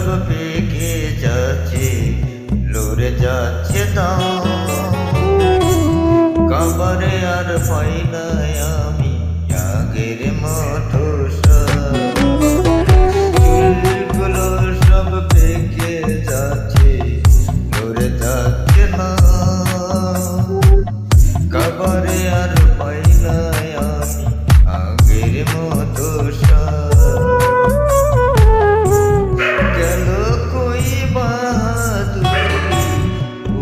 সব পেকে যাচ্ছে, লড়ে যাচ্ছে দাম। কাবারে আর পাই না আমি আগের মতো চুলগুলো সব পেকে যাচ্ছে, লড়ে যাচ্ছে না। কাবারে আর পাই না আমি আগের মতো গেল কই বাহাদুরি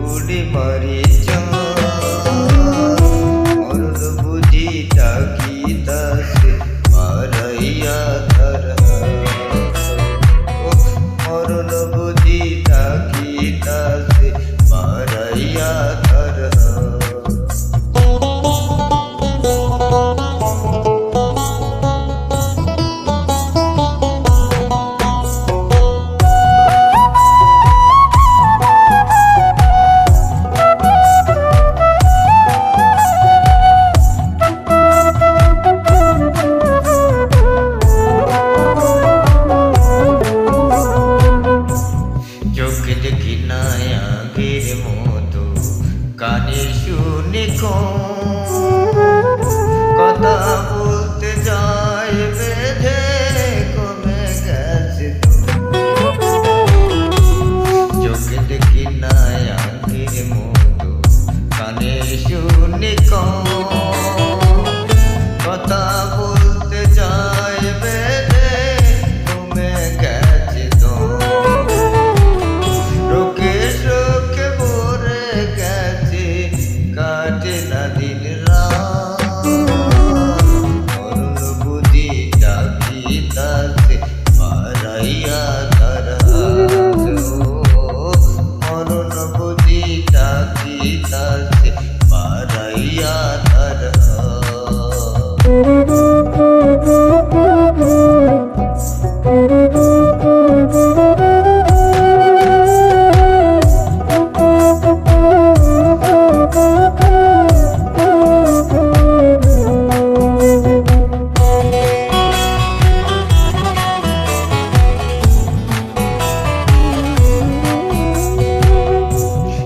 উড়ে মারি মরণ বুঝি তাকিতাছে মারাইয়া ধরা। মরণ বুঝি তাকিতাছে মারাইয়া ধরা। চোখে দেখি না আগের মতো, কানে শুনে কথা বলতে যায় বেঁধে কমে গেছে তো। চোখে দেখি না আগের মতো, কানে শুনে কথা বলতে যায় বেঁধে কমে গেছে তো। কাটে না দিন রাত, মরণ বুঝি ডাকিতাছে মারাইয়া ধরা। মরণ বুঝি ডাকিতাছে মারাইয়া ধরা।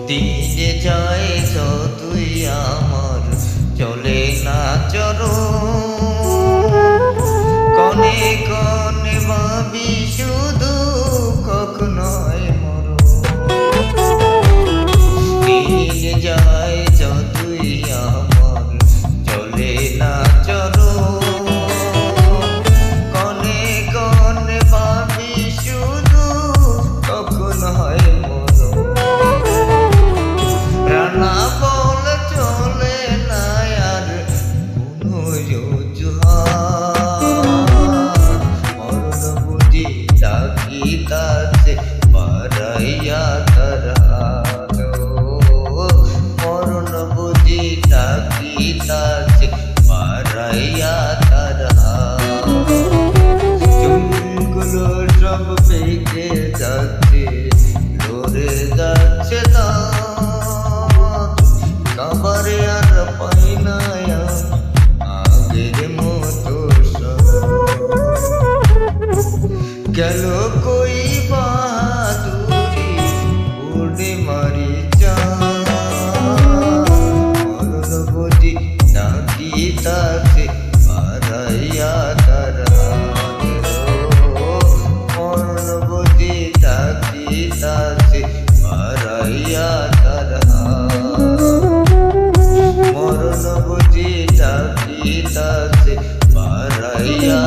দিনে যায় যতই আমার চলে না কনে কনে ভাবি শুধু কখনোই মরো। দিনে যায় যতই আমার চলে না কনে কনে ভাবি শুধু কখন হয় মরো। রানা বলে চলে না আর কোনো মরণ বুঝি ডাকিতাছে মারাইয়া ধরা। মরণ বুঝি ডাকিতাছে মারাইয়া ধরা। চুলগুলো সব পেকে যাচ্ছে, লড়ে যাচ্ছে না। কাবারে আর পাই না আগের মতো গেল কই বাহাদুরি উড়ে মারি মরণ বুঝি ডাকিতাছে মারাইয়া ধরা। মরণ বুঝি ডাকিতাছে মারাইয়া ধরা। মরণ বুঝি ডাকিতাছে মারাইয়া